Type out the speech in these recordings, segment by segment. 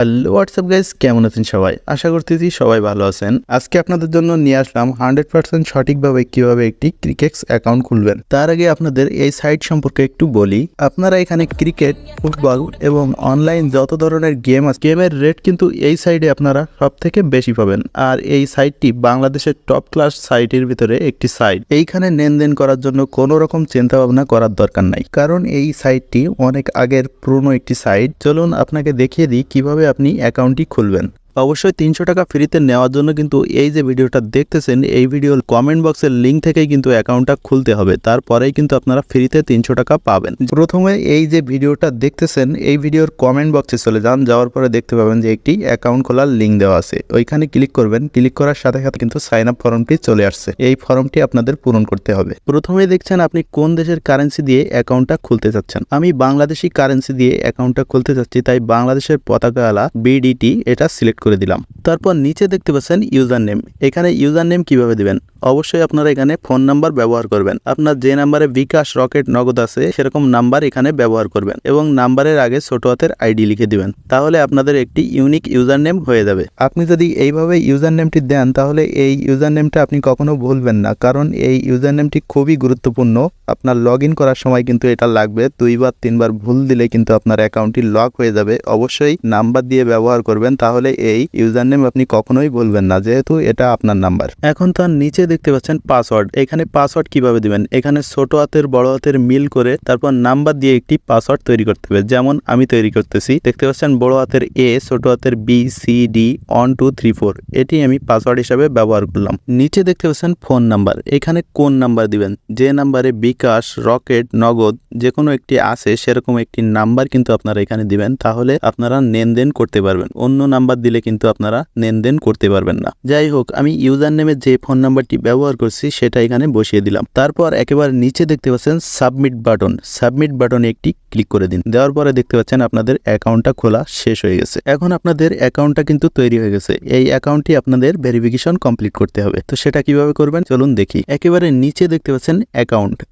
Hello WhatsApp guys, কেমন আছেন সবাই? আশা করতেছি সবাই ভালো আছেন। আজকে আপনাদের জন্য নিয়ে আসলাম 100% সঠিকভাবে কিভাবে একটি ক্রিকেক্স অ্যাকাউন্ট খুলবেন। তার আগে আপনাদের এই সাইট সম্পর্কে একটু বলি। আপনারা এখানে ক্রিকেট, ফুটবল এবং অনলাইন যত ধরনের গেম আছে, গেমের রেট কিন্তু এই সাইডে আপনারা সব থেকে বেশি পাবেন। আর এই সাইটটি বাংলাদেশের টপ ক্লাস সাইটের ভিতরে একটি সাইট। এইখানে লেনদেন করার জন্য কোনো রকম চিন্তা ভাবনা করার দরকার নাই, কারণ এই সাইটটি অনেক আগের পুরনো একটি সাইট। চলুন আপনাকে দেখিয়ে দিই কিভাবে আপনি অ্যাকাউন্টটি খুলবেন। অবশ্যই 300 টাকা ফ্রিতে নেওয়ার জন্য কিন্তু এই যে ভিডিওটা দেখতেছেন, এই ভিডিওর কমেন্ট বক্সের লিঙ্ক থেকেই কিন্তু অ্যাকাউন্টটা খুলতে হবে। তারপরেই কিন্তু আপনারা ফ্রিতে 300 টাকা পাবেন। প্রথমে এই যে ভিডিওটা দেখতেছেন, এই ভিডিওর কমেন্ট বক্সে চলে যান। যাওয়ার পরে দেখতে পাবেন যে একটি অ্যাকাউন্ট খোলার লিঙ্ক দেওয়া আছে। ওইখানে ক্লিক করবেন। ক্লিক করার সাথে সাথে কিন্তু সাইন আপ ফর্মটি চলে আসছে। এই ফর্মটি আপনাদের পূরণ করতে হবে। প্রথমে দেখছেন আপনি কোন দেশের কারেন্সি দিয়ে অ্যাকাউন্টটা খুলতে চাচ্ছেন। আমি বাংলাদেশি কারেন্সি দিয়ে অ্যাকাউন্টটা খুলতে চাচ্ছি, তাই বাংলাদেশের পতাকাওয়ালা বিডিটি এটা সিলেক্ট করে দিলাম। তারপর নিচে দেখতে পাচ্ছেন ইউজার নেম। এখানে ইউজার নেম কিভাবে দিবেন? অবশ্যই আপনারা এখানে ফোন নাম্বার ব্যবহার করবেন। আপনার যে নাম্বারে বিকাশ, রকেট, নগদ আছে সেরকম নাম্বার এখানে ব্যবহার করবেন এবং নাম্বারের আগে ছোট হাতের আইডি লিখে দিবেন। তাহলে আপনাদের একটি ইউনিক ইউজার নেম হয়ে যাবে। আপনি যদি এইভাবে ইউজার নেমটি দেন, তাহলে এই ইউজার নেমটা আপনি কখনো ভুলবেন না, কারণ এই ইউজার নেমটি খুবই গুরুত্বপূর্ণ। আপনার লগ ইন করার সময় কিন্তু এটা লাগবে। 2 বার 3 বার ভুল দিলে কিন্তু আপনার অ্যাকাউন্টটি লক হয়ে যাবে। অবশ্যই নাম্বার দিয়ে ব্যবহার করবেন, তাহলে এই ইউজার নেম আপনি কখনোই ভুলবেন না, যেহেতু এটা আপনার নাম্বার। এখন তার নিচে দেখতে পাচ্ছেন পাসওয়ার্ড। এখানে পাসওয়ার্ড কিভাবে দিবেন? এখানে ছোট হাতের বড় হাতের মিল করে তারপর নাম্বার দিয়ে একটি পাসওয়ার্ড তৈরি করতে হবে। যেমন আমি তৈরি করতেছি, দেখতে পাচ্ছেন বড় হাতের এ, ছোট হাতের বি, সি, ডি, 1 2 3 4, এটি আমি পাসওয়ার্ড হিসাবে ব্যবহার করলাম। নিচে দেখতে পাচ্ছেন ফোন নাম্বার। এখানে কোন নাম্বার দিবেন? যে নাম্বারে বিকাশ, রকেট, নগদ যে কোনো একটি আছে সেরকম একটি নাম্বার কিন্তু আপনারা এখানে দিবেন। তাহলে আপনারা লেনদেন করতে পারবেন। অন্য নাম্বার দিলে কিন্তু আপনারা লেনদেন করতে পারবেন না। যাই হোক, আমি ইউজার নেমে যে ফোন নাম্বারটি ব্যবহার করছি সেটা এখানে বসিয়ে দিলাম। তারপর একেবারে নিচে দেখতে পাচ্ছেন সাবমিট বাটন। সাবমিট বাটনে একটি ক্লিক করে দিন। দেওয়ার পরে দেখতে পাচ্ছেন আপনাদের অ্যাকাউন্টটা খোলা শেষ হয়ে গেছে। এখন আপনাদের অ্যাকাউন্টটা কিন্তু তৈরি হয়ে গেছে। এই অ্যাকাউন্টটি আপনাদের ভেরিফিকেশন কমপ্লিট করতে হবে। তো সেটা কিভাবে করবেন চলুন দেখি। একেবারে নিচে দেখতে পাচ্ছেন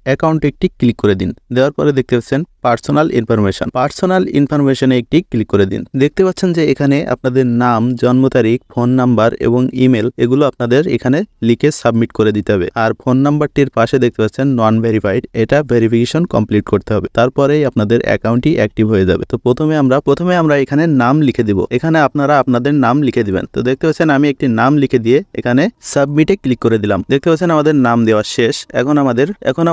অ্যাকাউন্টে একটি ক্লিক করে দিন। দেওয়ার পরে দেখতে পাচ্ছেন পার্সোনাল ইনফরমেশন। পার্সোনাল ইনফরমেশনে একটি ক্লিক করে দিন। দেখতে পাচ্ছেন যে এখানে আপনাদের নাম, জন্ম তারিখ, ফোন নাম্বার এবং ইমেল এগুলো আপনাদের এখানে লিখে সাবমিট করে দিতে হবে। আর ফোন নাম্বারটির পাশে দেখতে পাচ্ছেন নন ভেরিফাইড, এটা ভেরিফিকেশন কমপ্লিট করতে হবে। তারপরেই আপনাদের অ্যাকাউন্টটি অ্যাক্টিভ হয়ে যাবে। তো প্রথমে আমরা এখানে নাম লিখে দিব। এখানে আপনারা আপনাদের নাম লিখে দিবেন। তো দেখতে পাচ্ছেন আমি একটি নাম লিখে দিয়ে এখানে সাবমিটে ক্লিক করে দিলাম। দেখতে পাচ্ছেন আমাদের নাম দেওয়া শেষ। এখন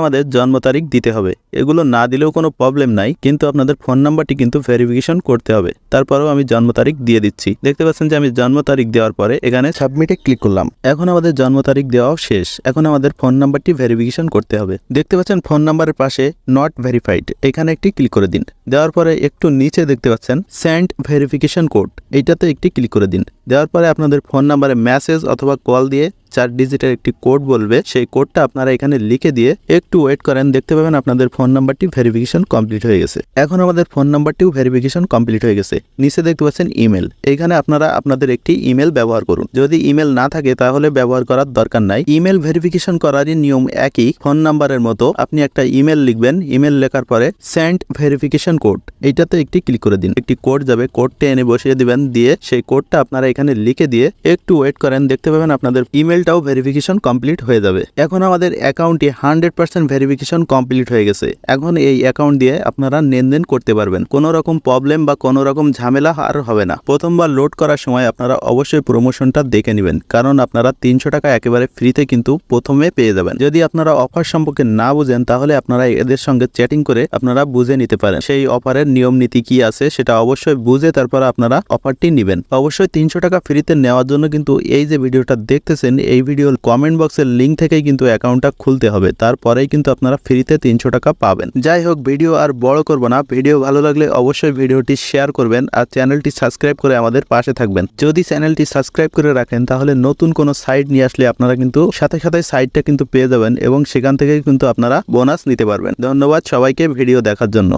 আমাদের জন্ম তারিখ দিতে হবে। এগুলো না দিলেও কোনো প্রবলেম নাই, কিন্তু আপনাদের ফোন নাম্বারটি কিন্তু ভেরিফিকেশন করতে হবে। তারপরেও আমি জন্ম তারিখ দিয়ে দিচ্ছি। দেখতে পাচ্ছেন যে আমি জন্ম তারিখ দেওয়ার পরে এখানে সাবমিটে ক্লিক করলাম। এখন আমাদের জন্ম তারিখ দেওয়াও শেষ। এখন আমাদের ফোন নাম্বারটি ভেরিফিকেশন করতে হবে। দেখতে পাচ্ছেন ফোন নাম্বারের পাশে নট ভেরিফাইড, এখানে একটি ক্লিক করে দিন। দেওয়ার পরে একটু নিচে দেখতে পাচ্ছেন সেন্ড ভেরিফিকেশন কোড, এইটাতে একটি ক্লিক করে দিন। দেওয়ার পরে আপনাদের ফোন নাম্বারে মেসেজ অথবা কল দিয়ে 4 ডিজিটের একটি কোড বলবে। সেই কোডটা আপনারা এখানে লিখে দিয়ে একটু ওয়েট করেন। দেখতে পাবেন আপনাদের ফোন নাম্বারটি ভেরিফিকেশন কমপ্লিট হয়ে গেছে। এখন আমাদের ফোন নাম্বারটিও ভেরিফিকেশন কমপ্লিট হয়ে গেছে। নিচে দেখতে পাচ্ছেন ইমেল। এখানে আপনারা আপনাদের একটি ইমেল ব্যবহার করুন। যদি ইমেল না থাকে তাহলে ব্যবহার করার দরকার নাই। ইমেল ভেরিফিকেশন করারই নিয়ম একই, ফোন নাম্বারের মতো। আপনি একটা ইমেল লিখবেন। ইমেল লেখার পরে সেন্ড ভেরিফিকেশন কোড, এইটাতে একটি ক্লিক করে দিন। একটি কোড যাবে, কোডটা এনে বসিয়ে দিবেন। দিয়ে সেই কোডটা আপনারা এখানে লিখে দিয়ে একটু ওয়েট করেন। দেখতে পাবেন আপনাদের ইমেলটাও ভেরিফিকেশন কমপ্লিট হয়ে যাবে। এখন আমাদের অ্যাকাউন্টটি 100% ভেরিফিকেশন কমপ্লিট হয়ে গেছে। এখন এই অ্যাকাউন্ট দিয়ে আপনারা লেনদেন করতে পারবেন। কোনো রকম প্রবলেম বা কোনো রকম ঝামেলা আর হবে না। প্রথমবার লোড করার সময় আপনারা অবশ্যই প্রমোশনটা দেখে নেবেন, কারণ আপনারা 300 টাকা একেবারে ফ্রিতে কিন্তু প্রথমে পেয়ে যাবেন। যদি আপনারা অফার সম্পর্কে না বুঝেন তাহলে আপনারা এদের সঙ্গে চ্যাটিং করে আপনারা বুঝে নিতে পারেন। সেই অফারের নিয়ম নীতি কি আছে সেটা অবশ্যই বুঝে তারপর আপনারা অফারটি নেবেন। অবশ্যই 300 টাকা ফ্রিতে নেওয়ার জন্য কিন্তু এই যে ভিডিওটা দেখতেছেন, এই ভিডিওর কমেন্ট বক্সের লিঙ্ক থেকেই কিন্তু অ্যাকাউন্টটা খুলতে হবে। তারপরেই কিন্তু আপনারা ফ্রিতে 300 টাকা পাবেন। যাই হোক, ভিডিও আর বড় করব না। ভিডিও ভালো লাগলে অবশ্যই ভিডিওটি শেয়ার করবেন আর চ্যানেলটি সাবস্ক্রাইব করে আমাদের পাশে থাকবেন। যদি চ্যানেলটি সাবস্ক্রাইব করে রাখেন তাহলে নতুন কোনো সাইট নিয়ে আসলে আপনারা কিন্তু সাথে সাথে সাইটটা কিন্তু পেয়ে যাবেন এবং সেখান থেকে কিন্তু আপনারা বোনাস নিতে পারবেন। ধন্যবাদ সবাইকে ভিডিও দেখার জন্য।